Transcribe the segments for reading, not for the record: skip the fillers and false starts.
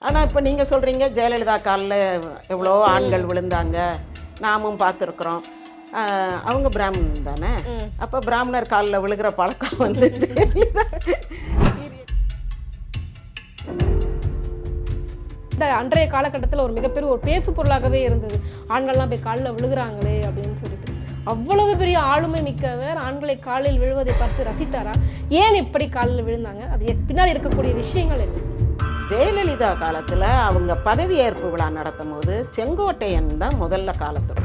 ஆனால் இப்போ நீங்கள் சொல்கிறீங்க ஜெயலலிதா காலில் எவ்வளோ ஆண்கள் விழுந்தாங்க, நாமும் பார்த்துருக்குறோம். அவங்க பிராமணன் தானே, அப்போ பிராமணர் காலில் விழுகிற பழக்கம் வந்து இந்த அன்றைய காலகட்டத்தில் ஒரு மிகப்பெரிய ஒரு பேசு பொருளாகவே இருந்தது. ஆண்கள்லாம் போய் காலில் விழுகிறாங்களே அப்படின்னு சொல்லிட்டு. அவ்வளவு பெரிய ஆளுமை மிக்கவர் ஆண்களை காலில் விழுவதை பார்த்து ரசித்தாரா? ஏன் இப்படி காலில் விழுந்தாங்க? அது பின்னாடி இருக்கக்கூடிய விஷயங்கள் என்ன? ஜெயலலிதா காலத்தில் அவங்க பதவியேற்பு விழா நடத்தும் போது செங்கோட்டையன் தான் முதல்ல காலத்தில்.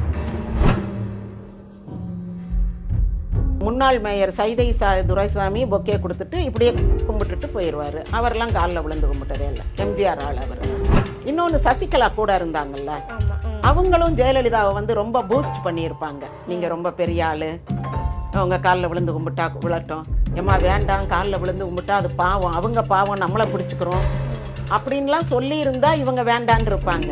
முன்னாள் மேயர் சைதை துரைசாமி பொக்கே கொடுத்துட்டு இப்படியே கும்பிட்டுட்டு போயிடுவார். அவரெல்லாம் காலில் விழுந்து கும்பிட்டதே இல்லை. எம்ஜிஆர் ஆள் அவர். இன்னொன்று சசிகலா கூட இருந்தாங்கல்ல, அவங்களும் ஜெயலலிதாவை வந்து ரொம்ப பூஸ்ட் பண்ணியிருப்பாங்க. நீங்கள் ரொம்ப பெரிய ஆள், அவங்க காலில் விழுந்து கும்பிட்டா விழட்டும், ஏம்மா வேண்டாம் காலில் விழுந்து கும்பிட்டா அது பாவம், அவங்க பாவம், நம்மளை பிடிச்சிக்கிறோம் அப்படின்லாம் சொல்லியிருந்தா இவங்க வேண்டான்னு இருப்பாங்க.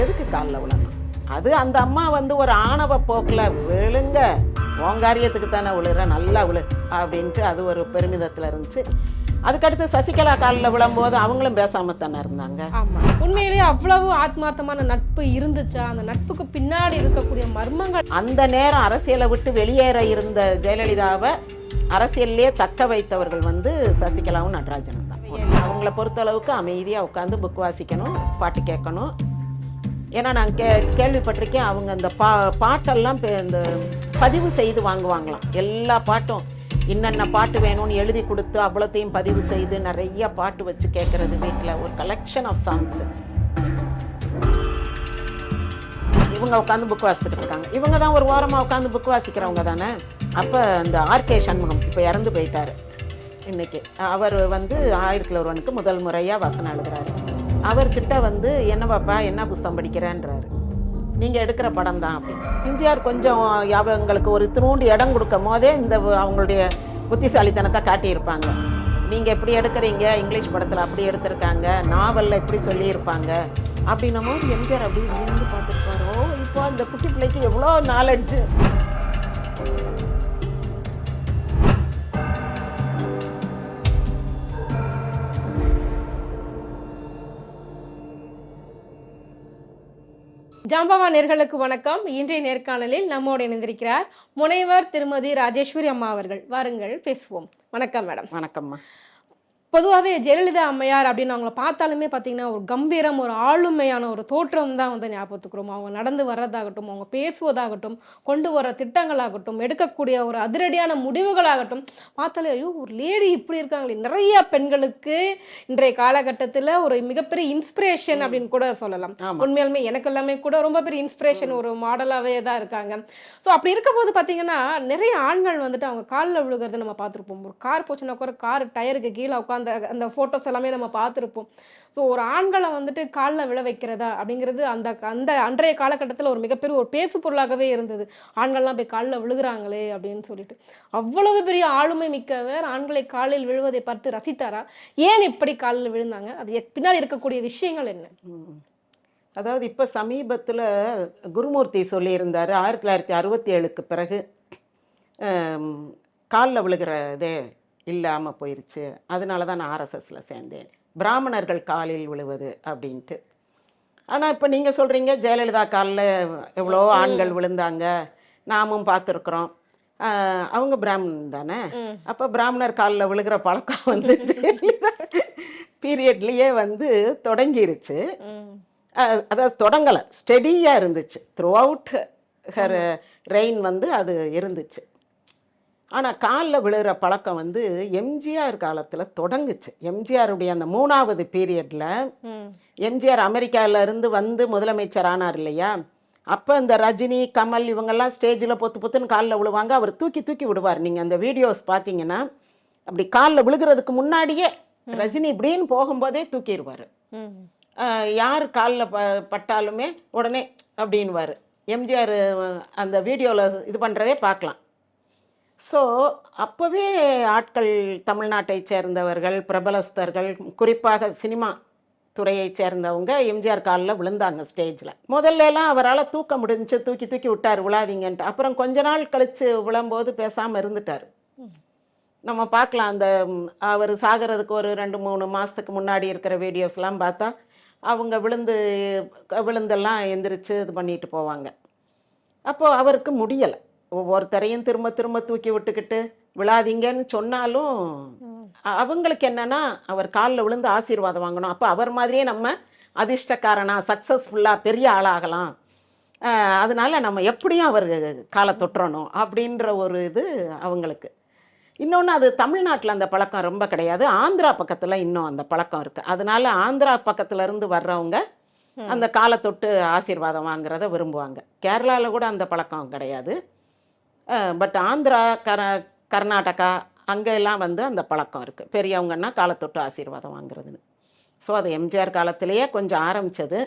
எதுக்கு காலில் விழணும்? அது அந்த அம்மா வந்து ஒரு ஆணவ போக்கில் விழுங்க, ஓங்காரியத்துக்கு தானே விழுற, நல்லா விழு அப்படின்ட்டு அது ஒரு பெருமிதத்தில் இருந்துச்சு. அதுக்கடுத்து சசிகலா காலில் விழும்போது அவங்களும் பேசாமல் தானே இருந்தாங்க. ஆமாம், உண்மையிலேயே அவ்வளவு ஆத்மார்த்தமான நட்பு இருந்துச்சா? அந்த நட்புக்கு பின்னாடி இருக்கக்கூடிய மர்மங்கள். அந்த நேரம் அரசியலை விட்டு வெளியேற இருந்த ஜெயலலிதாவை அரசியல்லே தக்க வைத்தவர்கள் வந்து சசிகலாவும் நடராஜனும் தான். அவங்கள பொறுத்தளவுக்கு அமைதியாக உட்காந்து புக் வாசிக்கணும், பாட்டு கேட்கணும். ஏன்னா நான் கேள்விப்பட்டிருக்கேன், அவங்க அந்த பாட்டெல்லாம் இந்த பதிவு செய்து வாங்குவாங்களாம். எல்லா பாட்டும் இன்னென்ன பாட்டு வேணும்னு எழுதி கொடுத்து அவ்வளோத்தையும் பதிவு செய்து நிறைய பாட்டு வச்சு கேட்குறது. வீட்டில் ஒரு கலெக்ஷன் ஆஃப் சாங்ஸு. இவங்க உட்காந்து புக் வாசிச்சுட்டு இருக்காங்க. இவங்க தான் ஒரு வாரமாக உட்காந்து புக் வாசிக்கிறவங்க தானே. அப்போ அந்த ஆர்கே சண்முகம் இப்போ இறந்து போயிட்டார் இன்னைக்கு. அவர் வந்து 1000 முதல் முறையாக வசனம் எழுதுறாரு. அவர்கிட்ட வந்து என்ன பாப்பா என்ன புஸ்தகம் படிக்கிறேன்றாரு. நீங்கள் எடுக்கிற படம் தான் அப்படி. எம்ஜிஆர் கொஞ்சம் அவங்களுக்கு ஒரு திருண்டு இடம் கொடுக்கும் போதே இந்த அவங்களுடைய புத்திசாலித்தனத்தை காட்டியிருப்பாங்க. நீங்கள் எப்படி எடுக்கிறீங்க, இங்கிலீஷ் படத்தில் அப்படி எடுத்திருக்காங்க, நாவலில் இப்படி சொல்லியிருப்பாங்க அப்படின்னும் போது எம்ஜிஆர் அப்படி இருந்து பார்த்துருப்பாரோ, இப்போ அந்த குட்டி பிள்ளைக்கு எவ்வளோ நாலெட்ஜு. ஜாம்பவா நேர்களுக்கு வணக்கம். இன்றைய நேர்காணலில் நம்மோடு இணைந்திருக்கிறார் முனைவர் திருமதி ராஜேஸ்வரி அம்மா அவர்கள். வாருங்கள் பேசுவோம். வணக்கம் மேடம். வணக்கம்மா. பொதுவாகவே ஜெயலலிதா அம்மையார் அப்படின்னு அவங்கள பார்த்தாலுமே பார்த்தீங்கன்னா ஒரு கம்பீரம், ஒரு ஆளுமையான ஒரு தோற்றம் தான் வந்து ஞாபகத்துக்குறோம். அவங்க நடந்து வர்றதாகட்டும், அவங்க பேசுவதாகட்டும், கொண்டு வர திட்டங்களாகட்டும், எடுக்கக்கூடிய ஒரு அதிரடியான முடிவுகளாகட்டும் பார்த்தாலே ஐயோ ஒரு லேடி இப்படி இருக்காங்களே. நிறைய பெண்களுக்கு இன்றைய காலகட்டத்தில் ஒரு மிகப்பெரிய இன்ஸ்பிரேஷன் அப்படின்னு கூட சொல்லலாம். உண்மையாலுமே எனக்கு எல்லாமே கூட ரொம்ப பெரிய இன்ஸ்பிரேஷன், ஒரு மாடலாகவே தான் இருக்காங்க. ஸோ அப்படி இருக்கும்போது பார்த்தீங்கன்னா நிறைய ஆண்கள் வந்துட்டு அவங்க காலில் விழுகிறத நம்ம பார்த்துருப்போம். ஒரு கார் போச்சுன்னா கூட கார் டயருக்கு கீழே உட்காந்து அந்த போட்டோஸ் எல்லாமே நம்ம பார்த்துருப்போம். ஸோ ஒரு ஆண்களை வந்துட்டு காலில் விழ வைக்கிறதா அப்படிங்கிறது அந்த அந்த அன்றைய காலகட்டத்தில் ஒரு மிகப்பெரிய ஒரு பேசு பொருளாகவே இருந்தது. ஆண்கள்லாம் போய் காலில் விழுகிறாங்களே அப்படின்னு சொல்லிட்டு. அவ்வளவு பெரிய ஆளுமை மிக்கவர் ஆண்களை காலில் விழுவதை பார்த்து ரசித்தாரா? ஏன் இப்படி காலில் விழுந்தாங்க? அது பின்னாடி இருக்கக்கூடிய விஷயங்கள் என்ன? அதாவது இப்போ சமீபத்தில் குருமூர்த்தி சொல்லியிருந்தார், 1967க்கு பிறகு காலில் விழுகிறதே இல்லாமல் போயிடுச்சு, அதனால தான் நான் ஆர்எஸ்எஸில் சேர்ந்தேன், பிராமணர்கள் காலில் விழுவது அப்படின்ட்டு. ஆனால் இப்போ நீங்கள் சொல்கிறீங்க ஜெயலலிதா காலில் எவ்வளோ ஆண்கள் விழுந்தாங்க, நாமும் பார்த்துருக்குறோம், அவங்க பிராமணன் தானே, அப்போ பிராமணர் காலில் விழுகிற பழக்கம் வந்து ஜெயலலிதா பீரியட்லேயே வந்து தொடங்கிருச்சு. அதாவது தொடங்கலை, ஸ்டெடியாக இருந்துச்சு. த்ரூ அவுட் ஹர் ரெயின் வந்து அது இருந்துச்சு. ஆனால் காலில் விழுகிற பழக்கம் வந்து எம்ஜிஆர் காலத்தில் தொடங்குச்சு. எம்ஜிஆருடைய அந்த 3வது பீரியடில் எம்ஜிஆர் அமெரிக்காவிலேருந்து வந்து முதலமைச்சர் ஆனார் இல்லையா, அப்போ இந்த ரஜினி, கமல் இவங்கெல்லாம் ஸ்டேஜில் பொத்துன்னு காலில் விழுவாங்க. அவர் தூக்கி தூக்கி விடுவார். நீங்கள் அந்த வீடியோஸ் பார்த்தீங்கன்னா அப்படி காலில் விழுகிறதுக்கு முன்னாடியே ரஜினி இப்படின்னு போகும்போதே தூக்கிடுவார். யார் காலில் பட்டாலுமே உடனே அப்படின்வார். எம்ஜிஆர் அந்த வீடியோவில் இது பண்ணுறதே பார்க்கலாம். ஸோ அப்போவே ஆட்கள் தமிழ்நாட்டை சேர்ந்தவர்கள், பிரபலஸ்தர்கள், குறிப்பாக சினிமா துறையை சேர்ந்தவங்க எம்ஜிஆர் காலில் விழுந்தாங்க ஸ்டேஜில். முதல்லலாம் அவரால் தூக்க முடிஞ்சு தூக்கி தூக்கி விட்டார் விழாதீங்கன்ட்டு. அப்புறம் கொஞ்ச நாள் கழித்து விழும்போது பேசாமல் இருந்துட்டார். நம்ம பார்க்கலாம் அந்த அவர் சாகிறதுக்கு ஒரு 2-3 மாதத்துக்கு முன்னாடி இருக்கிற வீடியோஸ்லாம் பார்த்தா அவங்க விழுந்தெல்லாம் எந்திரிச்சு இது பண்ணிட்டு போவாங்க. அப்போது அவருக்கு முடியலை. ஒவ்வொருத்தரையும் திரும்ப திரும்ப தூக்கி விட்டுக்கிட்டு விழாதீங்கன்னு சொன்னாலும் அவங்களுக்கு என்னன்னா அவர் காலில் விழுந்து ஆசீர்வாதம் வாங்கணும். அப்போ அவர் மாதிரியே நம்ம அதிர்ஷ்டக்காரனா சக்ஸஸ்ஃபுல்லாக பெரிய ஆளாகலாம், அதனால நம்ம எப்படியும் அவர் காலை தொட்டுறணும் அப்படின்ற ஒரு இது அவங்களுக்கு. இன்னொன்று அது தமிழ்நாட்டில் அந்த பழக்கம் ரொம்ப கிடையாது. ஆந்திரா பக்கத்தில் இன்னும் அந்த பழக்கம் இருக்குது. அதனால ஆந்திரா பக்கத்துலேருந்து வர்றவங்க அந்த காலை தொட்டு ஆசீர்வாதம் வாங்குறத விரும்புவாங்க. கேரளாவில் கூட அந்த பழக்கம் கிடையாது. பட் ஆந்திரா, கர்நாடகா அங்கே எல்லாம் வந்து அந்த பழக்கம் இருக்குது. பெரியவங்கன்னா காலை தொட்டு ஆசீர்வாதம் வாங்குறதுன்னு. ஸோ அது எம்ஜிஆர் காலத்திலேயே கொஞ்சம் ஆரம்பித்தது.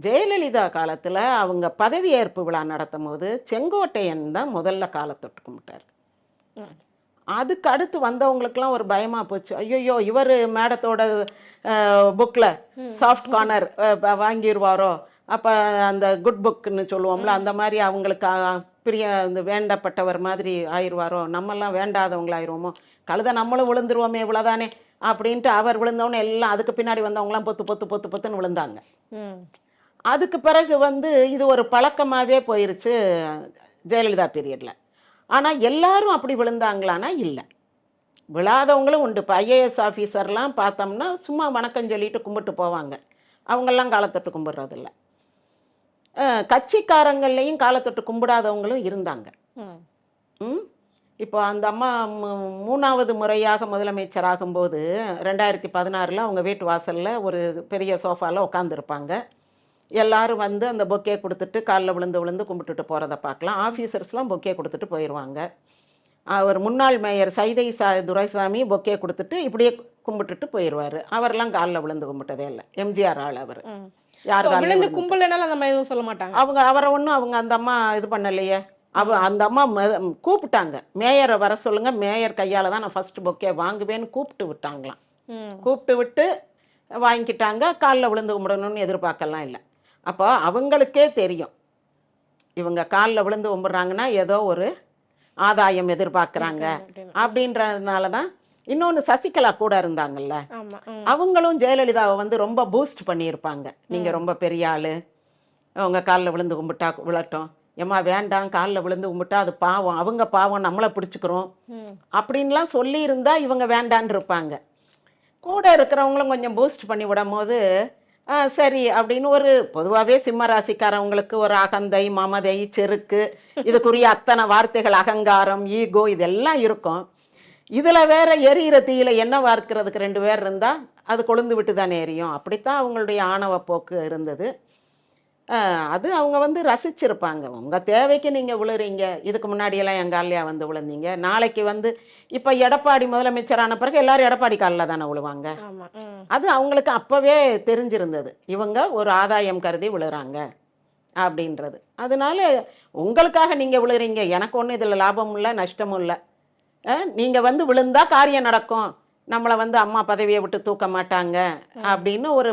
ஜெயலலிதா காலத்தில் அவங்க பதவியேற்பு விழா நடத்தும் போது செங்கோட்டையன் தான் முதல்ல காலை தொட்டு கும்பிட்டார். அதுக்கு அடுத்து வந்தவங்களுக்கெல்லாம் ஒரு பயமாக போச்சு. ஐயோ இவர் மேடத்தோட புக்கில் சாஃப்ட் கார்னர் வாங்கிடுவாரோ, அப்போ அந்த குட் புக்குன்னு சொல்லுவோம்ல, அந்த மாதிரி அவங்களுக்கு இந்த வேண்டப்பட்டவர் மாதிரி ஆயிடுவாரோ, நம்மெல்லாம் வேண்டாதவங்களாயிருவோமோ, கழுதை நம்மளும் விழுந்துருவோமே இவ்வளோதானே அப்படின்ட்டு அவர் விழுந்தவொன்னே எல்லாம் அதுக்கு பின்னாடி வந்தவங்களாம் பொத்துன்னு விழுந்தாங்க. அதுக்கு பிறகு வந்து இது ஒரு பழக்கமாகவே போயிருச்சு ஜெயலலிதா பீரியடில். ஆனால் எல்லாரும் அப்படி விழுந்தாங்களான்னா இல்லை, விழாதவங்களும் உண்டு. இப்போ ஐஏஎஸ் ஆஃபீஸர்லாம் பார்த்தோம்னா சும்மா வணக்கம் சொல்லிட்டு கும்பிட்டு போவாங்க, அவங்கெல்லாம் காலத்தொட்டு கும்பிட்றதில்ல. கட்சிக்காரங்கள்லேயும் காலத்தொட்டு கும்பிடாதவங்களும் இருந்தாங்க. இப்போ அந்த அம்மா 3வது முறையாக முதலமைச்சர் ஆகும்போது 2016 அவங்க வீட்டு வாசலில் ஒரு பெரிய சோஃபாவில் உட்காந்துருப்பாங்க. எல்லாரும் வந்து அந்த பொக்கே கொடுத்துட்டு காலில் விழுந்து கும்பிட்டுட்டு போகிறத பார்க்கலாம். ஆஃபீஸர்ஸ்லாம் பொக்கே கொடுத்துட்டு போயிடுவாங்க. அவர் முன்னாள் மேயர் சைதை துரைசாமி பொக்கே கொடுத்துட்டு இப்படியே கும்பிட்டுட்டு போயிடுவார். அவரெல்லாம் காலில் விழுந்து கும்பிட்டதே இல்லை. எம்ஜிஆர் ஆள் அவர். யார் விழுந்து கும்பலனால நம்ம எதுவும் சொல்ல மாட்டாங்க. அவரை ஒன்றும் அவங்க அந்த அம்மா இது பண்ணலையே. அந்த அம்மா கூப்பிட்டாங்க, மேயரை வர சொல்லுங்க, மேயர் கையால் தான் நான் ஃபஸ்ட்டு பொக்கே வாங்குவேன்னு கூப்பிட்டு விட்டாங்களாம். கூப்பிட்டு விட்டு வாங்கிக்கிட்டாங்க. காலில் விழுந்து கும்பிடணும்னு எதிர்பார்க்கலாம் இல்லை. அப்போ அவங்களுக்கே தெரியும் இவங்க காலில் விழுந்து கும்பிட்றாங்கன்னா ஏதோ ஒரு ஆதாயம் எதிர்பார்க்குறாங்க அப்படின்றதுனால தான். இன்னொன்று சசிகலா கூட இருந்தாங்கல்ல, அவங்களும் ஜெயலலிதாவை வந்து ரொம்ப பூஸ்ட் பண்ணியிருப்பாங்க. நீங்கள் ரொம்ப பெரிய ஆள், அவங்க காலில் விழுந்து கும்பிட்டா விழட்டும், ஏம்மா வேண்டாம் காலில் விழுந்து கும்பிட்டா அது பாவம், அவங்க பாவம் நம்மளை பிடிச்சிக்கிறோம் அப்படின்லாம் சொல்லியிருந்தா இவங்க வேண்டான்னு இருப்பாங்க. கூட இருக்கிறவங்களும் கொஞ்சம் பூஸ்ட் பண்ணி விடும் போது சரி அப்படின்னு ஒரு பொதுவாகவே சிம்ம ராசிக்காரவங்களுக்கு ஒரு அகந்தை, மமதை, செருக்கு, இதுக்குரிய அத்தனை வார்த்தைகள், அகங்காரம், ஈகோ இதெல்லாம் இருக்கும். இதில் வேற எரியிற தீயில என்ன வார்க்கிறதுக்கு 2 பேர் இருந்தால் அது கொழுந்து விட்டு தானே எரியும். அப்படித்தான் அவங்களுடைய ஆணவ போக்கு இருந்தது. அது அவங்க வந்து ரசிச்சிருப்பாங்க. உங்கள் தேவைக்கு நீங்கள் விழுறீங்க, இதுக்கு முன்னாடியெல்லாம் என் காலையா வந்து விழுந்தீங்க, நாளைக்கு வந்து இப்போ எடப்பாடி முதலமைச்சரான பிறகு எல்லாரும் எடப்பாடி காலில் தானே விழுவாங்க. அது அவங்களுக்கு அப்போவே தெரிஞ்சிருந்தது, இவங்க ஒரு ஆதாயம் கருதி விழுறாங்க அப்படின்றது. அதனால உங்களுக்காக நீங்கள் விழுறீங்க, எனக்கு ஒன்றும் இதில் லாபமும் இல்லை நஷ்டமும் இல்லை. நீங்கள் வந்து விழுந்தா காரியம் நடக்கும், நம்மளை வந்து அம்மா பதவியை விட்டு தூக்க மாட்டாங்க அப்படின்னு ஒரு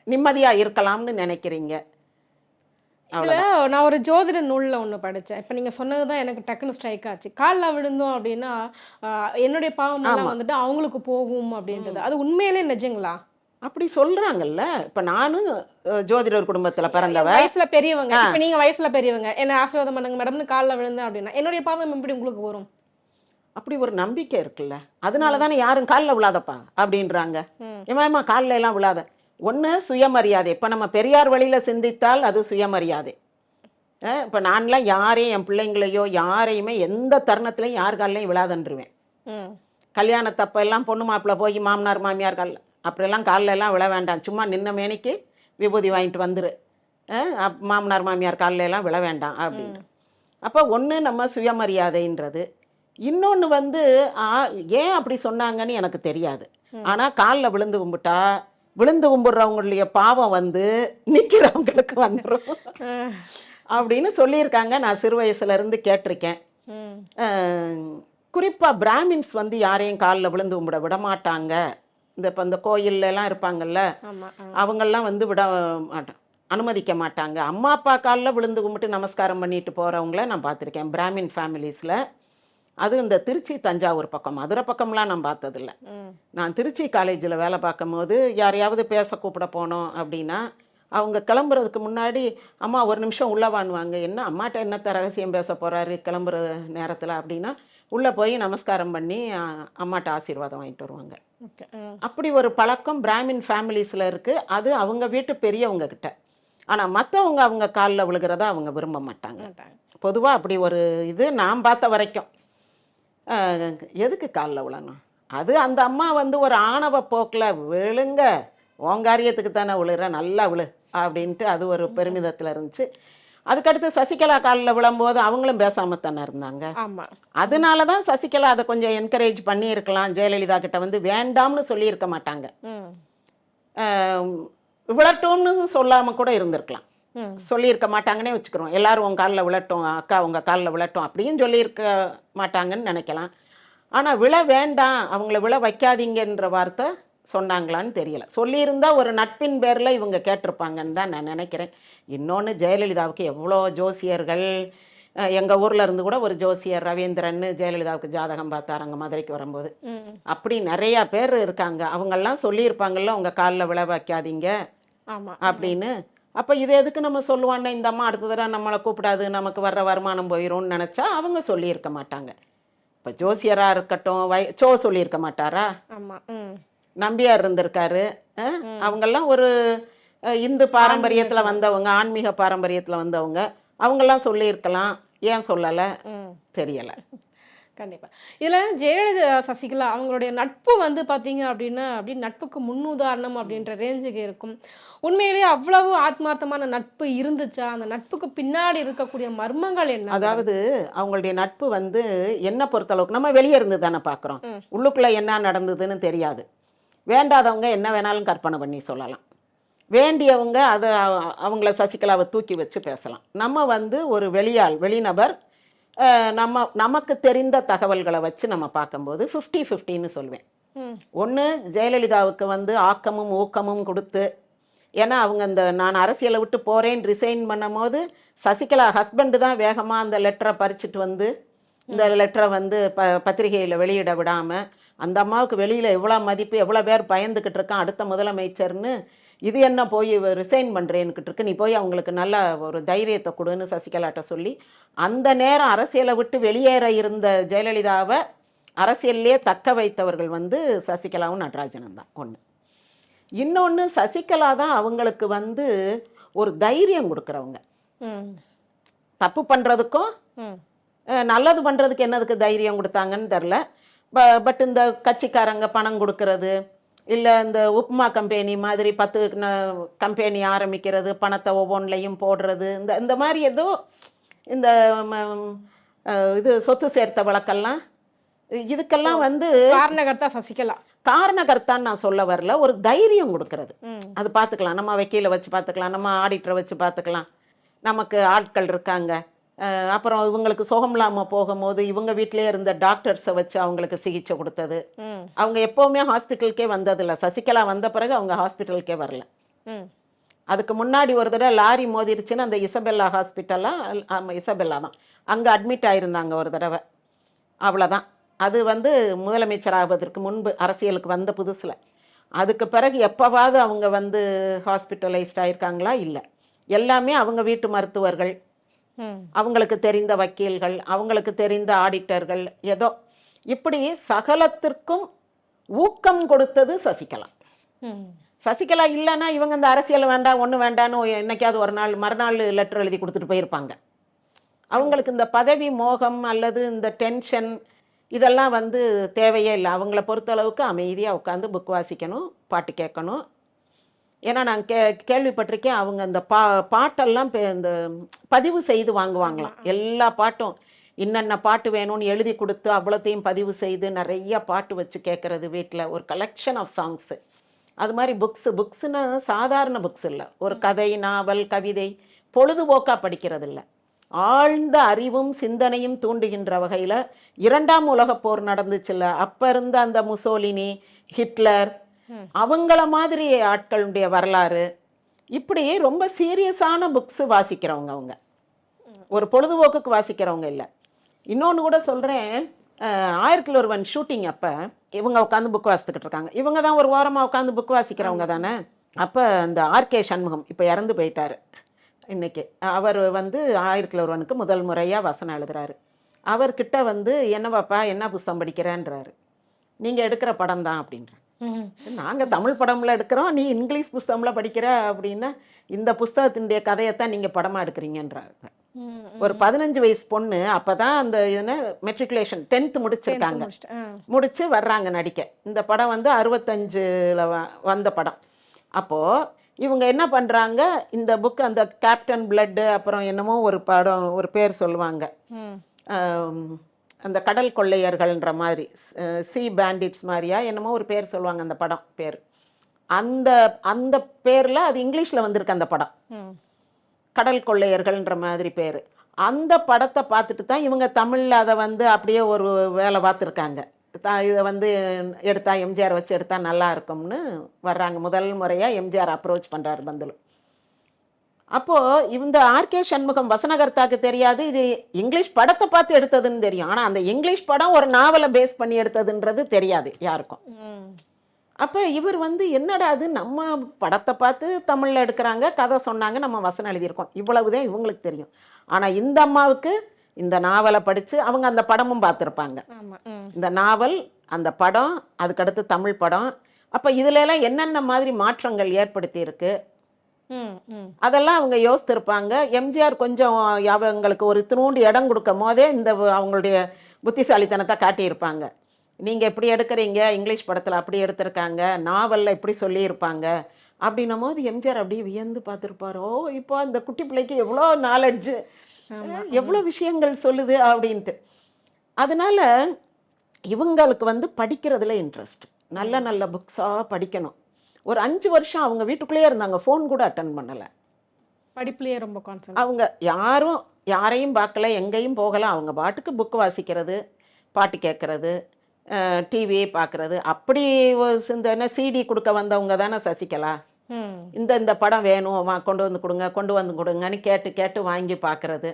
நிம்மதியாக இருக்கலாம்னு நினைக்கிறீங்க. நான் ஒரு ஜோதிட நூலில் ஒன்று படித்தேன். இப்போ நீங்கள் சொன்னது தான் எனக்கு டக்குன்னு ஸ்ட்ரைக் ஆச்சு. காலில் விழுந்தோம் அப்படின்னா என்னுடைய பாவமெல்லாம் வந்துட்டு அவங்களுக்கு போகும் அப்படின்றது, அது உண்மையிலே நிஜங்களா? அப்படி சொல்றாங்கல்ல. இப்போ நானும் ஜோதிடர் குடும்பத்தில் பிறந்தவ, வயசுல பெரியவங்க. இப்போ நீங்கள் வயசுல பெரியவங்க, என்ன ஆசீர்வாதம் பண்ணுங்க மேடம்னு காலில் விழுந்தேன் அப்படின்னா என்னுடைய பாவம் எப்படி உங்களுக்கு வரும்? அப்படி ஒரு நம்பிக்கை இருக்குல்ல, அதனால தானே யாரும் காலில் விழாதப்பா அப்படின்றாங்க. ஏமா காலில் எல்லாம் விழாத. ஒன்று சுயமரியாதை. இப்போ நம்ம பெரியார் வழியில் சிந்தித்தால் அது சுயமரியாதை. இப்போ நான்லாம் யாரையும் என் பிள்ளைங்களையோ யாரையுமே எந்த தருணத்துலையும் யார் காலையும் விழாதன்றுவேன். கல்யாணத்தப்பெல்லாம் பொண்ணு மாப்பிள்ளை போய் மாமனார் மாமியார் கால் அப்படியெல்லாம் காலில் எல்லாம் விழ வேண்டாம், சும்மா நின்ன மேனிக்கு விபூதி வாங்கிட்டு வந்துரு, மாமனார் மாமியார் காலில் எல்லாம் விழ வேண்டாம் அப்படின்னு. அப்போ ஒன்று நம்ம சுயமரியாதைன்றது. இன்னொன்று வந்து ஏன் அப்படி சொன்னாங்கன்னு எனக்கு தெரியாது. ஆனால் காலில் விழுந்து கும்பிட்டா விழுந்து கும்பிட்றவங்களுடைய பாவம் வந்து நிற்கிறவங்களுக்கு வந்துடும் அப்படின்னு சொல்லியிருக்காங்க. நான் சிறு வயசுலேருந்து கேட்டிருக்கேன். குறிப்பாக பிராமின்ஸ் வந்து யாரையும் காலில் விழுந்து கும்பிட விட மாட்டாங்க. இப்போ இந்த கோயிலெலாம் இருப்பாங்கல்ல, அவங்கெல்லாம் வந்து அனுமதிக்க மாட்டாங்க. அம்மா அப்பா காலில் விழுந்து கும்பிட்டு நமஸ்காரம் பண்ணிட்டு போகிறவங்கள நான் பார்த்துருக்கேன் பிராமின் ஃபேமிலிஸில். அது இந்த திருச்சி தஞ்சாவூர் பக்கம், மதுரை பக்கம்லாம் நான் பார்த்ததில்ல. நான் திருச்சி காலேஜில் வேலை பார்க்கும்போது யாரையாவது பேச கூப்பிட போனோம் அப்படின்னா, அவங்க கிளம்புறதுக்கு முன்னாடி, அம்மா ஒரு நிமிஷம் உள்ளே வாங்குவாங்க. என்ன அம்மாட்ட என்னத்த ரகசியம் பேச போகிறாரு கிளம்புற நேரத்தில் அப்படின்னா, உள்ளே போய் நமஸ்காரம் பண்ணி அம்மாட்ட ஆசீர்வாதம் வாங்கிட்டு வருவாங்க. ஓகே. அப்படி ஒரு பழக்கம் பிராமின் ஃபேமிலிஸில் இருக்குது. அது அவங்க வீட்டு பெரியவங்க கிட்ட. ஆனால் மற்றவங்க அவங்க காலில் விழுகிறத அவங்க விரும்ப மாட்டாங்க. பொதுவாக அப்படி ஒரு இது நான் பார்த்த வரைக்கும். எதுக்கு காலில் விழணும்? அது அந்த அம்மா வந்து ஒரு ஆணவ போக்கில் விழுங்க, ஓங்காரியத்துக்கு தானே விழுற, நல்லா விழு அப்படின்ட்டு அது ஒரு பெருமிதத்தில் இருந்துச்சு. அதுக்கடுத்து சசிகலா காலில் விழும்போது அவங்களும் பேசாமல் தானே இருந்தாங்க. ஆமாம். அதனால தான் சசிகலா அதை கொஞ்சம் என்கரேஜ் பண்ணியிருக்கலாம். ஜெயலலிதா கிட்ட வந்து வேண்டாம்னு சொல்லியிருக்க மாட்டாங்க. விழட்டும்னு சொல்லாமல் கூட இருந்திருக்கலாம். சொல்லியிருக்க மாட்டாங்கன்னே வச்சுக்கிறோம். எல்லாரும் உங்கள் காலில் விழட்டும், அக்கா உங்கள் காலில் விழட்டும் அப்படின்னு சொல்லியிருக்க மாட்டாங்கன்னு நினைக்கலாம். ஆனால் விழ வேண்டாம், அவங்கள விழ வைக்காதீங்கன்ற வார்த்தை சொன்னாங்களான்னு தெரியல. சொல்லியிருந்தா ஒரு நட்பின் பேரில் இவங்க கேட்டிருப்பாங்கன்னு தான் நான் நினைக்கிறேன். இன்னொன்று, ஜெயலலிதாவுக்கு எவ்வளோ ஜோசியர்கள், எங்கள் ஊரில் இருந்து கூட ஒரு ஜோசியர் ரவீந்திரன் ஜெயலலிதாவுக்கு ஜாதகம் பார்த்தார் மதுரைக்கு வரும்போது. அப்படி நிறையா பேர் இருக்காங்க. அவங்கெல்லாம் சொல்லியிருப்பாங்கல்ல உங்கள் காலில் விழ வைக்காதீங்க அப்படின்னு. அப்போ இது எதுக்கு நம்ம சொல்லுவானே, இந்த அம்மா அடுத்த தடவை நம்மளை கூப்பிடாது, நமக்கு வர்ற வருமானம் போயிடும்னு நினச்சா அவங்க சொல்லியிருக்க மாட்டாங்க. இப்போ ஜோசியராக இருக்கட்டும், சோ சொல்லியிருக்க மாட்டாரா? நம்பியார் இருந்திருக்காரு. அவங்கெல்லாம் ஒரு இந்து பாரம்பரியத்தில் வந்தவங்க, ஆன்மீக பாரம்பரியத்தில் வந்தவங்க. அவங்கெல்லாம் சொல்லியிருக்கலாம். ஏன் சொல்லலை தெரியலை. கண்டிப்பாக. இதில் ஜெயலலிதா சசிகலா அவங்களுடைய நட்பு வந்து பார்த்தீங்க அப்படின்னா, அப்படி நட்புக்கு முன்னுதாரணம் அப்படின்ற ரேஞ்சுக்கு இருக்கும். உண்மையிலேயே அவ்வளவு ஆத்மார்த்தமான நட்பு இருந்துச்சா? அந்த நட்புக்கு பின்னாடி இருக்கக்கூடிய மர்மங்கள் என்ன? அதாவது அவங்களுடைய நட்பு வந்து என்ன பொறுத்தளவுக்கு நம்ம வெளியே இருந்து தானே பார்க்குறோம். உள்ளுக்குள்ளே என்ன நடந்ததுன்னு தெரியாது. வேண்டாதவங்க என்ன வேணாலும் கற்பனை பண்ணி சொல்லலாம். வேண்டியவங்க அதை அவங்கள சசிகலாவை தூக்கி வச்சு பேசலாம். நம்ம வந்து ஒரு வெளிநபர், நமக்கு தெரிந்த தகவல்களை வச்சு நம்ம பார்க்கும்போது 50-50ன்னு சொல்லுவேன். ஒன்று, ஜெயலலிதாவுக்கு வந்து ஆக்கமும் ஊக்கமும் கொடுத்து, ஏன்னா அவங்க நான் அரசியலை விட்டு போகிறேன்னு ரிசைன் பண்ணும் போது சசிகலா ஹஸ்பண்டு தான் வேகமாக அந்த லெட்டரை பறிச்சுட்டு வந்து இந்த லெட்டரை வந்து பத்திரிகையில் வெளியிட விடாமல், அந்த அம்மாவுக்கு வெளியில் எவ்வளோ மதிப்பு, எவ்வளோ பேர் பயந்துக்கிட்டு இருக்கான் அடுத்த முதலமைச்சர்னு, இது என்ன போய் ரிசைன் பண்ணுறேன்னுக்கிட்டு இருக்கு, நீ போய் அவங்களுக்கு நல்ல ஒரு தைரியத்தை கொடுன்னு சசிகலாட்ட சொல்லி, அந்த நேரம் அரசியலை விட்டு வெளியேற இருந்த ஜெயலலிதாவை அரசியல்லே தக்க வைத்தவர்கள் வந்து சசிகலாவும் நடராஜனும் தான். ஒன்று. இன்னொன்று, சசிகலா தான் அவங்களுக்கு வந்து ஒரு தைரியம் கொடுக்குறவங்க. தப்பு பண்ணுறதுக்கும் நல்லது பண்ணுறதுக்கு என்னதுக்கு தைரியம் கொடுத்தாங்கன்னு தெரில. பட் இந்த கட்சிக்காரங்க பணம் கொடுக்கறது, இல்லை இந்த உப்மா கம்பெனி மாதிரி 10 கம்பெனி ஆரம்பிக்கிறது, பணத்தை ஒவ்வொன்றிலையும் போடுறது, இந்த மாதிரி ஏதோ இந்த இது சொத்து சேர்த்த வழக்கெல்லாம், இதுக்கெல்லாம் வந்து காரணகர்த்தா சசிகலா. காரணகர்த்தான்னு நான் சொல்ல வரல, ஒரு தைரியம் கொடுக்கறது. அது பார்த்துக்கலாம், நம்ம வக்கீலை வச்சு பார்த்துக்கலாம், நம்ம ஆடிட்டரை வச்சு பார்த்துக்கலாம், நமக்கு ஆட்கள் இருக்காங்க. அப்புறம் இவங்களுக்கு சுகம் இல்லாமல் போகும்போது இவங்க வீட்டிலே இருந்த டாக்டர்ஸை வச்சு அவங்களுக்கு சிகிச்சை கொடுத்தது. அவங்க எப்போவுமே ஹாஸ்பிட்டலுக்கே வந்ததில்லை. சசிகலா வந்த பிறகு அவங்க ஹாஸ்பிட்டலுக்கே வரல. அதுக்கு முன்னாடி ஒரு தடவை லாரி மோதிருச்சுன்னு அந்த இசபெல்லா ஹாஸ்பிட்டலாக, ஆமாம் இசபெல்லா தான், அங்கே அட்மிட் ஆகிருந்தாங்க ஒரு தடவை. அவ்வளோதான். அது வந்து முதலமைச்சர் ஆவதற்கு முன்பு, அரசியலுக்கு வந்த புதுசில். அதுக்கு பிறகு எப்போவாவது அவங்க வந்து ஹாஸ்பிட்டலைஸ்ட் ஆகிருக்காங்களா? இல்லை. எல்லாமே அவங்க வீட்டு மருத்துவர்கள், அவங்களுக்கு தெரிந்த வக்கீல்கள், அவங்களுக்கு தெரிந்த ஆடிட்டர்கள், ஏதோ இப்படி சகலத்திற்கும் ஊக்கம் கொடுத்தது சசிகலா. சசிகலா இல்லைன்னா இவங்க இந்த அரசியல் வேண்டாம், ஒன்று வேண்டான்னு என்னைக்காவது ஒரு நாள் மறுநாள் லெட்டர் எழுதி கொடுத்துட்டு போயிருப்பாங்க. அவங்களுக்கு இந்த பதவி மோகம் அல்லது இந்த டென்ஷன் இதெல்லாம் வந்து தேவையே இல்லை. அவங்கள பொறுத்தளவுக்கு அமைதியாக உட்காந்து புக் வாசிக்கணும், பாட்டு கேட்கணும். ஏன்னா நான் கேள்விப்பட்டிருக்கேன், அவங்க இந்த பாட்டெல்லாம் இந்த பதிவு செய்து வாங்குவாங்களாம். எல்லா பாட்டும் இன்னென்ன பாட்டு வேணும்னு எழுதி கொடுத்து அவ்வளோத்தையும் பதிவு செய்து நிறைய பாட்டு வச்சு கேட்குறது வீட்டில், ஒரு கலெக்ஷன் ஆஃப் சாங்ஸு. அது மாதிரி புக்ஸுன்னா சாதாரண புக்ஸ் இல்லை, ஒரு கதை, நாவல், கவிதை, பொழுதுபோக்காக படிக்கிறது இல்லை, ஆழ்ந்த அறிவும் சிந்தனையும் தூண்டுகின்ற வகையில். 2ஆம் உலகப் போர் நடந்துச்சுல்ல, அப்போ இருந்த அந்த முசோலினி, ஹிட்லர், அவங்கள மாதிரி ஆட்களுடைய வரலாறு, இப்படி ரொம்ப சீரியஸான புக்ஸு வாசிக்கிறவங்க அவங்க, ஒரு பொழுதுபோக்குக்கு வாசிக்கிறவங்க இல்லை. இன்னொன்று கூட சொல்கிறேன், ஆயிரத்தில் ஒருவன் ஷூட்டிங் அப்போ இவங்க உட்காந்து புக் வாசித்துக்கிட்டு இருக்காங்க. இவங்க தான் ஒரு ஓரமாக உட்காந்து புக் வாசிக்கிறவங்க தானே. அப்போ இந்த ஆர்கே சண்முகம் இப்போ இறந்து போயிட்டார் இன்னைக்கு. அவர் வந்து ஆயிரத்தில் ஒருவனுக்கு முதல் முறையாக வசனம் எழுதுறாரு. அவர்கிட்ட வந்து என்னவாப்பா என்ன புஸ்தகம் படிக்கிறேன்றாரு. நீங்கள் எடுக்கிற படம் தான் அப்படின்ற. நாங்கள் தமிழ் படம்ல எடுக்கிறோம், நீ இங்கிலீஷ் புஸ்தகம்ல படிக்கிற அப்படின்னா இந்த புஸ்தகத்தினுடைய கதையைத்தான் நீங்கள் படமாக எடுக்கிறீங்கன்றாங்க. ஒரு 15 வயசு பொண்ணு அப்போ தான் அந்த என்ன மெட்ரிகுலேஷன் 10th முடிச்சிருக்காங்க. முடிச்சு வர்றாங்க நடிக்க. இந்த படம் வந்து 65ல் வந்த படம். அப்போது இவங்க என்ன பண்ணுறாங்க, இந்த புக் அந்த கேப்டன் பிளட்டு அப்புறம் என்னமோ ஒரு படம் ஒரு பேர் சொல்லுவாங்க, அந்த கடல் கொள்ளையர்கள்ன்ற மாதிரி சி பேண்டிட்ஸ் மாதிரியா என்னமோ ஒரு பேர் சொல்லுவாங்க அந்த படம் பேர். அந்த அந்த பேரில் அது இங்கிலீஷில் வந்திருக்கு அந்த படம், கடல் கொள்ளையர்கள்ன்ற மாதிரி பேர். அந்த படத்தை பார்த்துட்டு தான் இவங்க தமிழில் அதை வந்து அப்படியே ஒரு வேலை பார்த்துருக்காங்க. இதை வந்து எடுத்தா எம்ஜிஆர் வச்சு எடுத்தா நல்லா இருக்கும்னு வர்றாங்க. முதல் முறையாக எம்ஜிஆர் அப்ரோச் பண்ணுறாரு பந்துலு. அப்போது இந்த ஆர்கே சண்முகம் வசனகர்த்தாக்கு தெரியாது, இது இங்கிலீஷ் படத்தை பார்த்து எடுத்ததுன்னு தெரியும். ஆனால் அந்த இங்கிலீஷ் படம் ஒரு நாவலை பேஸ் பண்ணி எடுத்ததுன்றது தெரியாது யாருக்கும். அப்போ இவர் வந்து என்னடா அது நம்ம படத்தை பார்த்து தமிழில் எடுக்கிறாங்க, கதை சொன்னாங்க, நம்ம வசனம் எழுதியிருக்கோம், இவ்வளவுதான் இவங்களுக்கு தெரியும். ஆனால் இந்த அம்மாவுக்கு இந்த நாவலை படித்து அவங்க அந்த படமும் பார்த்துருப்பாங்க. இந்த நாவல், அந்த படம், அதுக்கடுத்து தமிழ் படம். அப்போ இதுலலாம் என்னென்ன மாதிரி மாற்றங்கள் ஏற்படுத்தி இருக்கு அதெல்லாம் அவங்க யோசித்திருப்பாங்க. எம்ஜிஆர் கொஞ்சம் அவங்களுக்கு ஒரு திருண்டு இடம் கொடுக்கும் போதே இந்த அவங்களுடைய புத்திசாலித்தனத்தை காட்டியிருப்பாங்க. நீங்கள் எப்படி எடுக்கிறீங்க, இங்கிலீஷ் படத்தில் அப்படி எடுத்திருக்காங்க, நாவலில் இப்படி சொல்லியிருப்பாங்க அப்படின்னும் போது எம்ஜிஆர் அப்படியே வியந்து பார்த்துருப்பார். ஓ, இப்போ அந்த குட்டி பிள்ளைக்கு எவ்வளோ நாலெட்ஜு, எவ்வளோ விஷயங்கள் சொல்லுது அப்படின்ட்டு. அதனால இவங்களுக்கு வந்து படிக்கிறதுல இன்ட்ரெஸ்ட், நல்ல நல்ல புக்ஸாக படிக்கணும். ஒரு 5 வருஷம் அவங்க வீட்டுக்குள்ளேயே இருந்தாங்க, ஃபோன் கூட அட்டன் பண்ணலை. படிப்புலேயே ரொம்ப கான்சென்ட். அவங்க யாரையும் பார்க்கல, எங்கேயும் போகலை. அவங்க பாட்டுக்கு புக்கு வாசிக்கிறது, பாட்டு கேட்குறது, டிவியை பார்க்குறது. அப்படி இந்த சிடி கொடுக்க வந்தவங்க தானே சசிகலா. இந்த படம் வேணும், கொண்டு வந்து கொடுங்கன்னு கேட்டு கேட்டு வாங்கி பார்க்குறது.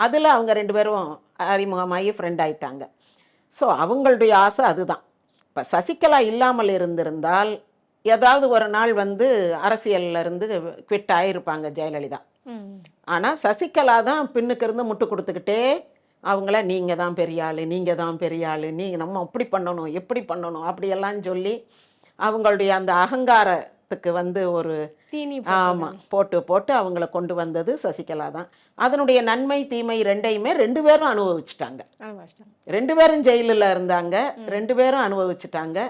அதில் அவங்க 2 பேரும் அறிமுகமாகி ஃப்ரெண்ட் ஆயிட்டாங்க. ஸோ அவங்களுடைய ஆசை அதுதான். இப்போ சசிகலா இல்லாமல் இருந்திருந்தால் ஏதாவது ஒரு நாள் வந்து அரசியல்ல இருந்து குவிட் ஆகிருப்பாங்க ஜெயலலிதா. ஆனால் சசிகலா தான் பின்னுக்கு இருந்து முட்டு கொடுத்துக்கிட்டே அவங்கள நீங்கள் தான் பெரிய ஆள், நீங்கள் தான் பெரிய ஆள், நீங்கள் நம்ம அப்படி பண்ணணும் எப்படி பண்ணணும் அப்படியெல்லாம் சொல்லி அவங்களுடைய அந்த அகங்காரத்துக்கு வந்து ஒரு ஆமாம் போட்டு அவங்கள கொண்டு வந்தது சசிகலா தான். அதனுடைய நன்மை தீமை ரெண்டையுமே 2 பேரும் அனுபவிச்சுட்டாங்க. 2 பேரும் ஜெயிலில் இருந்தாங்க, 2 பேரும் அனுபவிச்சுட்டாங்க.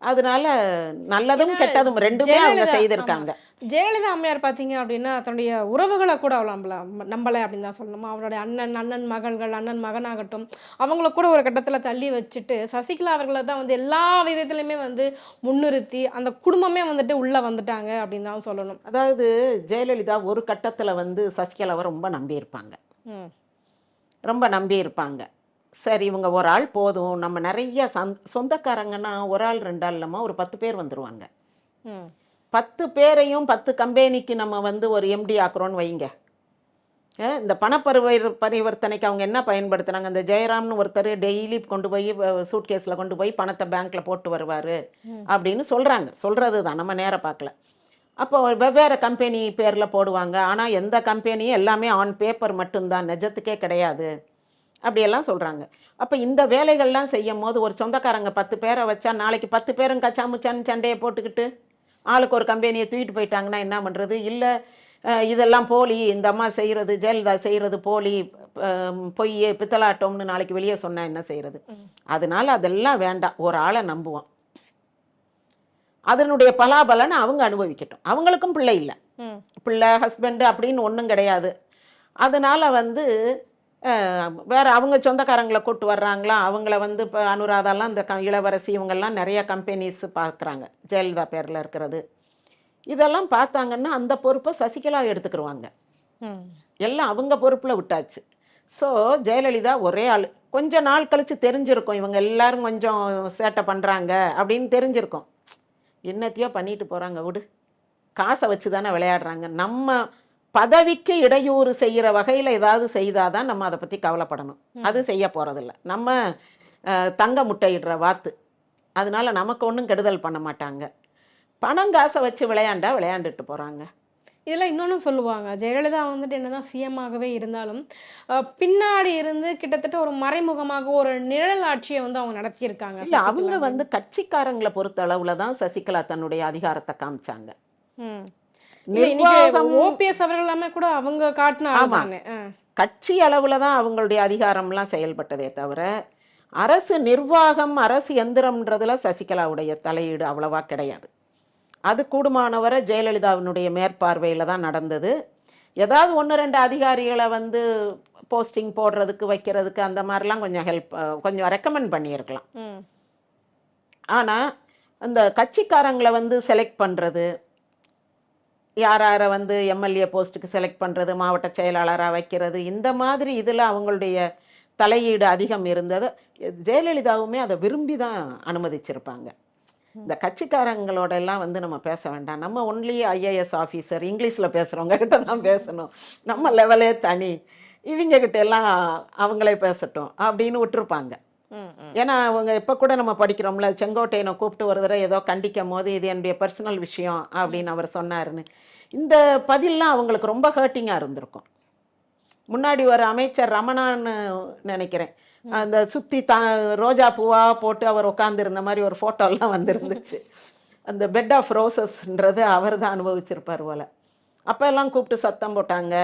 அதனால நல்லதும் கெட்டதும் 2மே அவங்க செய்திருக்காங்க. ஜெயலலிதா அம்மையார் பார்த்தீங்க அப்படின்னா தன்னுடைய உறவுகளை கூட அவ்வளோ நம்பலை அப்படின்னு தான் சொல்லணுமா. அவருடைய அண்ணன் மகள்கள், அண்ணன் மகனாகட்டும், அவங்கள கூட ஒரு கட்டத்தில் தள்ளி வச்சுட்டு சசிகலா அவர்களை தான் வந்து எல்லா விதத்துலையுமே வந்து முன்னிறுத்தி அந்த குடும்பமே வந்துட்டு உள்ளே வந்துட்டாங்க அப்படின்னு தான் சொல்லணும். அதாவது ஜெயலலிதா ஒரு கட்டத்தில் வந்து சசிகலாவை ரொம்ப நம்பியிருப்பாங்க. சரி, இவங்க ஒரு ஆள் போதும், நம்ம நிறைய சொந்தக்காரங்கன்னா ஒரு ஆள் 2 ஆள் இல்லாமல் ஒரு 10 பேர் வந்துடுவாங்க. 10 பேரையும் 10 கம்பெனிக்கு நம்ம வந்து ஒரு எம்டி ஆக்குறோன்னு வைங்க. இந்த பரிவர்த்தனைக்கு அவங்க என்ன பயன்படுத்துனாங்க, இந்த ஜெயராம்னு ஒருத்தர் டெய்லி கொண்டு போய் சூட்கேஸில் கொண்டு போய் பணத்தை பேங்க்கில் போட்டு வருவார் அப்படின்னு சொல்கிறது தான், நம்ம நேராக பார்க்கல. அப்போ வெவ்வேறு கம்பெனி பேரில் போடுவாங்க. ஆனால் எந்த கம்பெனியும் எல்லாமே ஆன் பேப்பர் மட்டும்தான், நிஜத்துக்கே கிடையாது அப்படியெல்லாம் சொல்கிறாங்க. அப்போ இந்த வேலைகள்லாம் செய்யும் போது ஒரு சொந்தக்காரங்க 10 பேரை வச்சா நாளைக்கு 10 பேரும் கச்சாமுச்சான்னு சண்டையை போட்டுக்கிட்டு ஆளுக்கு ஒரு கம்பெனியை தூக்கிட்டு போயிட்டாங்கன்னா என்ன பண்ணுறது? இல்லை இதெல்லாம் போலி, இந்த அம்மா செய்கிறது, ஜெயலலிதா செய்கிறது போலி, பொய், பித்தலாட்டம்னு நாளைக்கு வெளியே சொன்னால் என்ன செய்கிறது? அதனால அதெல்லாம் வேண்டாம், ஒரு ஆளை நம்புவோம், அதனுடைய பலாபலனை அவங்க அனுபவிக்கட்டும். அவங்களுக்கும் பிள்ளை இல்லை, பிள்ளை ஹஸ்பண்டு அப்படின்னு ஒன்றும் கிடையாது. அதனால் வந்து வேறு அவங்க சொந்தக்காரங்களை கூப்பிட்டு வர்றாங்களா, அவங்கள வந்து இப்போ அனுராதாலாம் இந்த இளவரசி இவங்கெல்லாம் நிறையா கம்பெனிஸ் பார்க்குறாங்க ஜெயலலிதா பேரில் இருக்கிறது. இதெல்லாம் பார்த்தாங்கன்னா அந்த பொறுப்பை சசிகலா எடுத்துக்கிடுவாங்க. எல்லாம் அவங்க பொறுப்பில் விட்டாச்சு. ஸோ ஜெயலலிதா ஒரே ஆள். கொஞ்ச நாள் கழித்து தெரிஞ்சிருக்கும் இவங்க எல்லாரும் கொஞ்சம் சேட்டை பண்ணுறாங்க அப்படின்னு தெரிஞ்சிருக்கும். என்னத்தையோ பண்ணிட்டு போகிறாங்க, விடு, காசை வச்சு தானே விளையாடுறாங்க, நம்ம பதவிக்கு இடையூறு செய்கிற வகையில் ஏதாவது செய்தால் தான் நம்ம அதை பற்றி கவலைப்படணும். அது செய்ய போகிறதில்ல. நம்ம தங்க முட்டையிடுற வாத்து. அதனால நமக்கு ஒன்றும் கெடுதல் பண்ண மாட்டாங்க. பணம் காசை வச்சு விளையாண்டா விளையாண்டுட்டு போகிறாங்க. இதில் இன்னொன்னு சொல்லுவாங்க. ஜெயலலிதா வந்துட்டு என்னதான் சிஎம்மாகவே இருந்தாலும், பின்னாடி இருந்து கிட்டத்தட்ட ஒரு மறைமுகமாக ஒரு நிழல் ஆட்சிய வந்து அவங்க நடத்தியிருக்காங்க இல்லை, அவங்க சசிகலா. வந்து கட்சிக்காரங்களை பொறுத்த அளவில் தான் சசிகலா தன்னுடைய அதிகாரத்தை காமிச்சாங்க. ம். இல்ல இன்னைக்கு நிர்வாகம் ஓபிஎஸ் அவர்கள் எல்லாமே கூட அவங்க காட்டின ஆள் ஆமாம், தானே. கட்சி அளவில் தான் அவங்களுடைய அதிகாரம்லாம் செயல்பட்டதே தவிர, அரசு நிர்வாகம், அரசு எந்திரம்ன்றதுல சசிகலாவுடைய தலையீடு அவ்வளவா கிடையாது. அது கூடுமானவரை ஜெயலலிதாவினுடைய மேற்பார்வையில் தான் நடந்தது. ஏதாவது 1, 2 அதிகாரிகளை வந்து போஸ்டிங் போடுறதுக்கு வைக்கிறதுக்கு அந்த மாதிரிலாம் கொஞ்சம் கொஞ்சம் ரெக்கமெண்ட் பண்ணியிருக்கலாம். ம். ஆனால் அந்த கட்சிக்காரங்களை வந்து செலக்ட் பண்ணுறது, யார் யாரை வந்து எம்எல்ஏ போஸ்ட்டுக்கு செலக்ட் பண்ணுறது, மாவட்ட செயலாளராக வைக்கிறது, இந்த மாதிரி இதில் அவங்களுடைய தலையீடு அதிகம் இருந்தது. ஜெயலலிதாவுமே அதை விரும்பி தான் அனுமதிச்சிருப்பாங்க. இந்த கட்சிக்காரங்களோட எல்லாம் வந்து நம்ம பேச வேண்டாம், நம்ம ஒன்லி ஐஏஎஸ் ஆஃபீஸர், இங்கிலீஷில் பேசுகிறவங்க கிட்ட தான் பேசணும், நம்ம லெவலே தனி, இவங்க கிட்ட எல்லாம் அவங்களே பேசட்டும் அப்படின்னு விட்டுருப்பாங்க. ம். ம். ஏன்னா அவங்க இப்போ கூட நம்ம படிக்கிறோம்ல, செங்கோட்டையனை கூப்பிட்டு ஒரு தடவை ஏதோ கண்டிக்கும் போது இது என்னுடைய பர்சனல் விஷயம் அப்படின்னு அவர் சொன்னாருன்னு. இந்த பதில்லாம் அவங்களுக்கு ரொம்ப ஹர்ட்டிங்காக இருந்திருக்கும். முன்னாடி ஒரு அமைச்சர் ரமணான்னு நினைக்கிறேன், அந்த சுற்றி ரோஜா பூவாக போட்டு அவர் உட்காந்துருந்த மாதிரி ஒரு ஃபோட்டோலாம் வந்துருந்துச்சு. அந்த பெட் ஆஃப் ரோசஸ்ன்றது அவர் தான் அனுபவிச்சிருப்பார் போல. அப்போ எல்லாம் கூப்பிட்டு சத்தம் போட்டாங்க,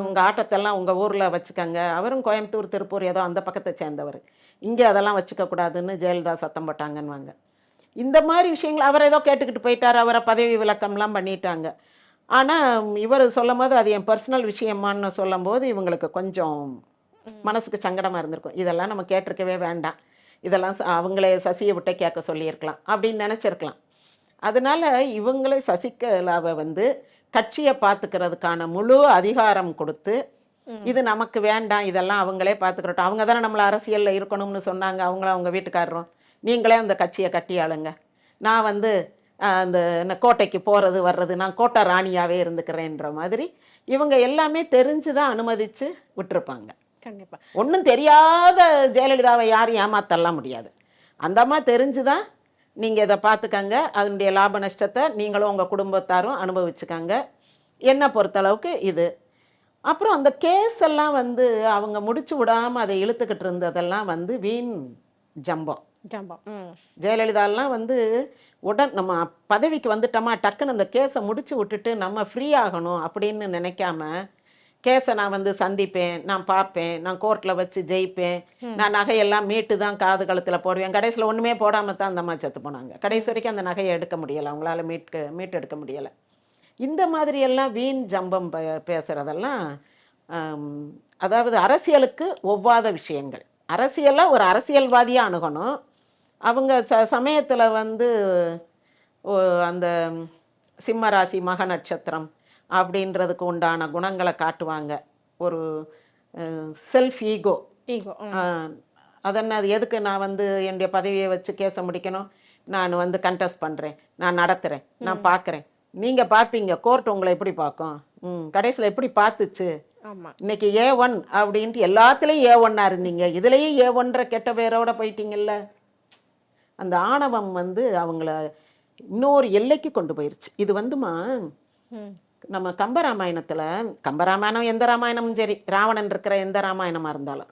உங்கள் ஆட்டத்தெல்லாம் உங்கள் ஊரில் வச்சுக்கோங்க. அவரும் கோயம்புத்தூர், திருப்பூர் ஏதோ அந்த பக்கத்தை சேர்ந்தவர், இங்கே அதெல்லாம் வச்சுக்கக்கூடாதுன்னு ஜெயலலிதா சத்தம் போட்டாங்கன்னுவாங்க. இந்த மாதிரி விஷயங்கள் அவர் ஏதோ கேட்டுக்கிட்டு போயிட்டார், அவரை பதவி விலக்கம்லாம் பண்ணிட்டாங்க. ஆனால் இவர் சொல்லும் போது அது என் பர்சனல் விஷயமான்னு சொல்லும்போது இவங்களுக்கு கொஞ்சம் மனசுக்கு சங்கடமாக இருந்திருக்கும். இதெல்லாம் நம்ம கேட்டிருக்கவே வேண்டாம், இதெல்லாம் அவங்களே சசியை விட்ட கேட்க சொல்லியிருக்கலாம் அப்படின்னு நினச்சிருக்கலாம். அதனால் இவங்களே சசிகலாவை வந்து கட்சியை பார்த்துக்கிறதுக்கான முழு அதிகாரம் கொடுத்து, இது நமக்கு வேண்டாம், இதெல்லாம் அவங்களே பார்த்துக்கிறட்டும், அவங்க தானே நம்மளை அரசியலில் இருக்கணும்னு சொன்னாங்க, அவங்கள அவங்க வீட்டுக்காரரும், நீங்களே அந்த கட்சியை கட்டி ஆளுங்க, நான் வந்து அந்த கோட்டைக்கு போகிறது வர்றது நான் கோட்டை ராணியாகவே இருந்துக்கிறேன்ற மாதிரி இவங்க எல்லாமே தெரிஞ்சு தான் அனுமதித்து விட்டுருப்பாங்க. கண்டிப்பா. ஒன்றும் தெரியாத ஜெயலலிதாவை யாரும் ஏமாத்தலாம் முடியாது. அந்த அம்மா தெரிஞ்சு தான் நீங்கள் இதை பார்த்துக்கங்க, அதனுடைய லாப நஷ்டத்தை நீங்களும் உங்கள் குடும்பத்தாரும் அனுபவிச்சுக்கங்க, என்னை பொறுத்தளவுக்கு இது. அப்புறம் அந்த கேஸ் எல்லாம் வந்து அவங்க முடிச்சு விடாமல் அதை இழுத்துக்கிட்டு இருந்ததெல்லாம் வந்து வீண் ஜம்பம். ஜெயலலிதாலாம் வந்து நம்ம பதவிக்கு வந்துட்டோமா டக்குன்னு அந்த கேஸை முடிச்சு விட்டுட்டு நம்ம ஃப்ரீ ஆகணும் அப்படின்னு நினைக்காம, கேஸை நான் வந்து சந்திப்பேன், நான் பார்ப்பேன், நான் கோர்ட்டில் வச்சு ஜெயிப்பேன், நான் நகையெல்லாம் மீட்டு தான் காது கழுத்தில் போடுவேன், கடைசியில் ஒன்றுமே போடாமல் தான் அந்த அம்மா செத்து போனாங்க. கடைசி வரைக்கும் அந்த நகையை எடுக்க முடியலை, அவங்களால மீட்டு எடுக்க முடியலை. இந்த மாதிரியெல்லாம் வீண் ஜம்பம் பேசுகிறதெல்லாம் அதாவது அரசியலுக்கு ஒவ்வாத விஷயங்கள். அரசியலாக ஒரு அரசியல்வாதியாக அணுகணும். அவங்க சமயத்தில் வந்து அந்த சிம்மராசி மக நட்சத்திரம் அப்படின்றதுக்கு உண்டான குணங்களை காட்டுவாங்க. ஒரு செல்ஃப் ஈகோ. அதென்ன, அது எதுக்கு நான் வந்து என்னுடைய பதவியை வச்சு கேஸை முடிக்கணும், நான் வந்து கண்டெஸ்ட் பண்ணுறேன், நான் நடத்துகிறேன், நான் பார்க்குறேன், நீங்கள் பார்ப்பீங்க, கோர்ட் உங்களை எப்படி பார்க்கும், கடைசியில் எப்படி பார்த்துச்சு, இன்னைக்கு A1 அப்படின்ட்டு எல்லாத்துலேயும் A1 இருந்தீங்க, இதுலேயும் A1 கெட்ட பேரோட போயிட்டீங்கல்ல. அந்த ஆணவம் வந்து அவங்கள இன்னொரு எல்லைக்கு கொண்டு போயிருச்சு. இது வந்துமா நம்ம கம்பராமாயணத்தில், கம்பராமாயணம் எந்த ராமாயணமும் சரி, ராவணன் இருக்கிற எந்த ராமாயணமாக இருந்தாலும்,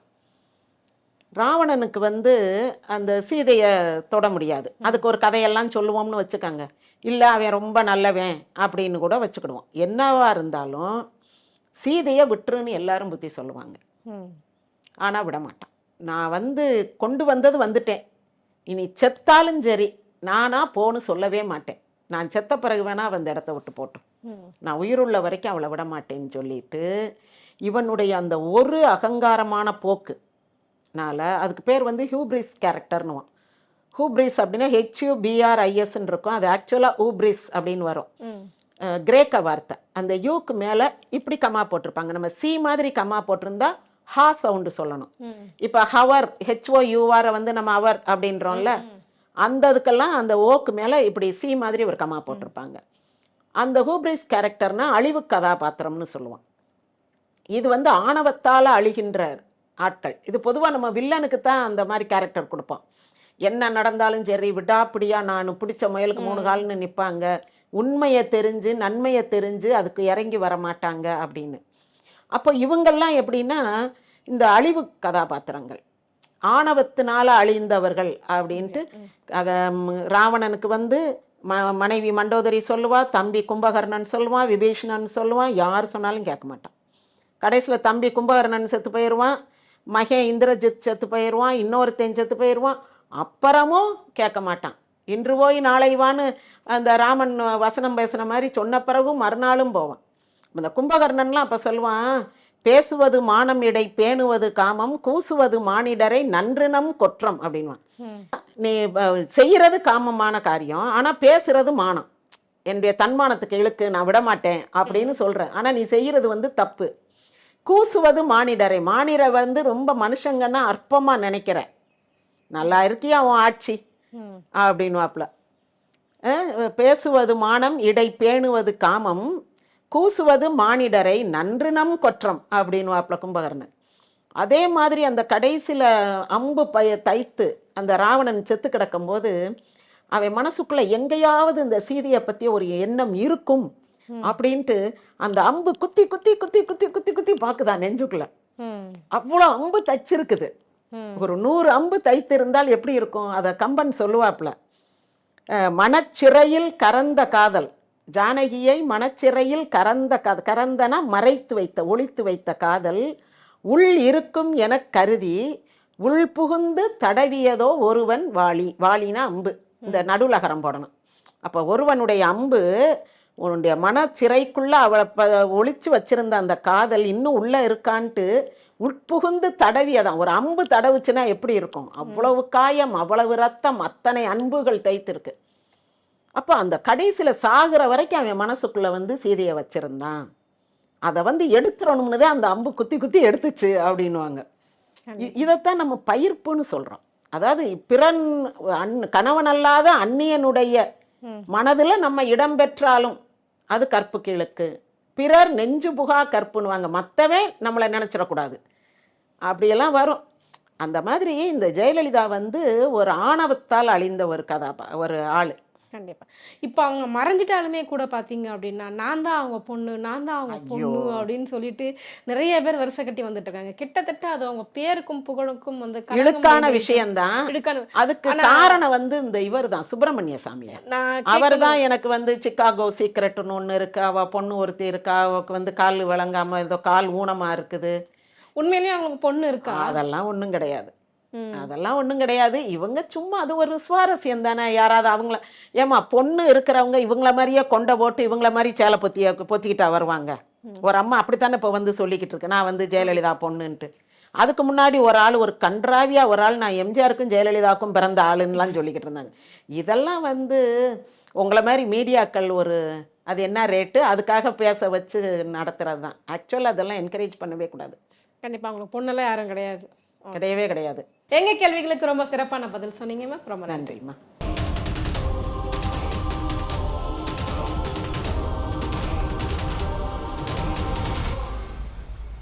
ராவணனுக்கு வந்து அந்த சீதையை தொட முடியாது, அதுக்கு ஒரு கதையெல்லாம் சொல்லுவோம்னு வச்சுக்கோங்க, இல்லை அவன் ரொம்ப நல்லவன் அப்படின்னு கூட வச்சுக்கிடுவோம். என்னவா இருந்தாலும் சீதையை விட்டுருன்னு எல்லாரும் புத்தி சொல்லுவாங்க, ஆனால் விட மாட்டான். நான் வந்து கொண்டு வந்தது வந்துட்டேன், இனி செத்தாலும் சரி நானா போன்னு சொல்லவே மாட்டேன், நான் செத்த பிறகு வேணா அவன் அந்த இடத்த விட்டு போட்டோம், நான் உயிருள்ள வரைக்கும் அவளை விட மாட்டேன்னு சொல்லிட்டு இவனுடைய அந்த ஒரு அகங்காரமான போக்குனால, அதுக்கு பேர் வந்து ஹூப்ரிஸ் கேரக்டர்னுவான். ஹூப்ரிஸ் அப்படின்னா HUBRISன்னு இருக்கும், அது ஆக்சுவலாக ஊப்ரிஸ் அப்படின்னு வரும், கிரேக்க வார்த்தை. அந்த யூக்கு மேலே இப்படி கம்மா போட்டிருப்பாங்க, நம்ம சி மாதிரி கம்மா போட்டிருந்தா ஹா சவுண்டு சொல்லணும். இப்போ ஹவர் HOUR வந்து நம்ம அவர் அப்படின்றோம்ல, அந்த இதுக்கெல்லாம் அந்த ஓக்கு மேலே இப்படி சி மாதிரி ஒரு கம்மா போட்டிருப்பாங்க. அந்த ஹூப்ரிஸ் கேரக்டர்னா அழிவு கதாபாத்திரம்னு சொல்லுவான். இது வந்து ஆணவத்தால் அழிகின்ற ஆட்கள். இது பொதுவாக நம்ம வில்லனுக்கு தான் அந்த மாதிரி கேரக்டர் கொடுப்போம். என்ன நடந்தாலும் சரி விடாப்பிடியா நான் பிடிச்ச முயலுக்கு 3 கால்னு நிற்பாங்க. உண்மையை தெரிஞ்சு நன்மையை தெரிஞ்சு அதுக்கு இறங்கி வர மாட்டாங்க அப்படின்னு. அப்போ இவங்கெல்லாம் எப்படின்னா இந்த அழிவு கதாபாத்திரங்கள், ஆணவத்தினால அழிந்தவர்கள் அப்படின்ட்டு. ராவணனுக்கு வந்து மனைவி மண்டோதரி சொல்லுவா, தம்பி கும்பகர்ணன் சொல்லுவான், விபீஷணன் சொல்லுவான், யார் சொன்னாலும் கேட்க மாட்டான். கடைசியில் தம்பி கும்பகர்ணன் செத்து போயிடுவான், மகன் இந்திரஜித் செத்து போயிடுவான், இன்னொருத்தன் செத்து போயிடுவான். அப்புறமும் கேட்க மாட்டான். இன்று போய் நாளை வான்னு அந்த ராமன் வசனம் பேசுன மாதிரி சொன்ன பிறகும் மறுநாளும் போவான். இந்த கும்பகர்ணன்லாம் அப்போ சொல்லுவான், பேசுவது மானம் இடை பேணுவது காமம் கூசுவது மானிடரை நன்றினம் கொற்றம் அப்படின்வான். நீ செய்கிறது காமமான காரியம், ஆனால் பேசுறது மானம், என்னுடைய தன்மானத்துக்கு இழுக்கு, நான் விட மாட்டேன் அப்படின்னு சொல்கிறேன். ஆனால் நீ செய்கிறது வந்து தப்பு. கூசுவது மானிடரை, மானிடரை வந்து ரொம்ப மனுஷங்கன்னா அற்பமாக நினைக்கிற, நல்லா இருக்கியா உன் ஆட்சி அப்படின்வாப்புல. பேசுவது மானம் இடை பேணுவது காமம் கூசுவது மானிடரை நன்றினம் கொற்றம் அப்படின்வாப்புல கும்பகர்ணன். அதே மாதிரி அந்த கடைசியில் அம்பு தைத்து அந்த ராவணன் செத்து கிடக்கும்போது அவன் மனசுக்குள்ளே எங்கேயாவது இந்த சீதையை பற்றி ஒரு எண்ணம் இருக்கும் அப்படின்ட்டு அந்த அம்பு குத்தி குத்தி குத்தி குத்தி குத்தி குத்தி பார்க்குதான் நெஞ்சுக்குள்ள. அவ்வளோ அம்பு தைச்சிருக்குது. ஒரு 100 அம்பு தைத்து இருந்தால் எப்படி இருக்கும்? அதை கம்பன் சொல்லுவாப்புல, மனச்சிறையில் கறந்த காதல், ஜானகியை மனச்சிறையில் கறந்தனா மறைத்து வைத்த ஒளித்து வைத்த காதல் உள் இருக்கும் என கருதி உள் புகுந்து தடவியதோ ஒருவன் வாளி. வாளினா அம்பு, இந்த நடுலகரம் போடணும். அப்போ ஒருவனுடைய அம்பு உன்னுடைய மனச்சிறைக்குள்ள அவளை ஒளிச்சு வச்சிருந்த அந்த காதல் இன்னும் உள்ள இருக்கான்ட்டு உட்புகுந்து தடவியதான். ஒரு அம்பு தடவுச்சுன்னா எப்படி இருக்கும்? அவ்வளவு காயம், அவ்வளவு ரத்தம், அத்தனை அன்புகள் தைத்திருக்கு. அப்போ அந்த கடைசியில் சாகிற வரைக்கும் அவன் மனசுக்குள்ளே வந்து சீதையை வச்சிருந்தான். அதை வந்து எடுத்துடணும்னு தான் அந்த அம்பு குத்தி குத்தி எடுத்துச்சு அப்படின்வாங்க. இதைத்தான் நம்ம பயிர்ப்புன்னு சொல்கிறோம். அதாவது பிறன் கணவனல்லாத அந்நியனுடைய மனதில் நம்ம இடம் பெற்றாலும் அது கற்பு கிழக்கு. பிறர் நெஞ்சு புகா கற்புன்னுவாங்க, மற்றவே நம்மளை நினச்சிடக்கூடாது, அப்படியெல்லாம் வரும். அந்த மாதிரி இந்த ஜெயலலிதா வந்து ஒரு ஆணவத்தால் அழிந்த ஒரு ஆள். கண்டிப்பா. இப்போ அவங்க மறைஞ்சிட்டாலுமே கூட பார்த்தீங்க அப்படின்னா, நான் தான் அவங்க பொண்ணு, நான் தான் அவங்க பொண்ணு அப்படின்னு சொல்லிட்டு நிறைய பேர் வரிசை கட்டி வந்துட்டு இருக்காங்க. கிட்டத்தட்ட அது அவங்க பேருக்கும் புகழுக்கும் வந்து இழுக்கான விஷயம்தான். அதுக்கு காரணம் வந்து இந்த இவர் தான், சுப்பிரமணிய சாமியார். அவர் தான் எனக்கு வந்து சிக்காகோ சீக்ரெட்னு ஒன்று இருக்கு, அவ பொண்ணு ஒருத்தி இருக்கா, அவருக்கு வந்து கால் விளங்காம ஏதோ கால் ஊனமா இருக்குது. உண்மையிலேயே அவங்களுக்கு பொண்ணு இருக்கா? அதெல்லாம் ஒன்றும் கிடையாது, அதெல்லாம் ஒன்றும் கிடையாது. இவங்க சும்மா அது ஒரு சுவாரஸ்யம் தானே. யாராவது அவங்கள ஏமா பொண்ணு இருக்கிறவங்க இவங்கள மாதிரியே கொண்டை போட்டு இவங்கள மாதிரி சேலை பொத்திக்கிட்டா வருவாங்க? ஒரு அம்மா அப்படித்தானே இப்போ வந்து சொல்லிக்கிட்டு இருக்கு, நான் வந்து ஜெயலலிதா பொண்ணுன்ட்டு. அதுக்கு முன்னாடி ஒரு ஆள், ஒரு கன்றாவியா ஒரு ஆள், நான் எம்ஜிஆருக்கும் ஜெயலலிதாவுக்கும் பிறந்த ஆளுன்னெலாம் சொல்லிக்கிட்டு இருந்தாங்க. இதெல்லாம் வந்து உங்களை மாதிரி மீடியாக்கள் ஒரு அது என்ன ரேட்டு அதுக்காக பேச வச்சு நடத்துறது தான். ஆக்சுவலாக அதெல்லாம் என்கரேஜ் பண்ணவே கூடாது. கண்டிப்பாக அவங்களுக்கு பொண்ணெல்லாம் யாரும் கிடையாது, கிடையவே கிடையாது. எங்கள் கேள்விகளுக்கு ரொம்ப சிறப்பான பதில் சொன்னீங்கம்மா, ரொம்ப நன்றிம்மா.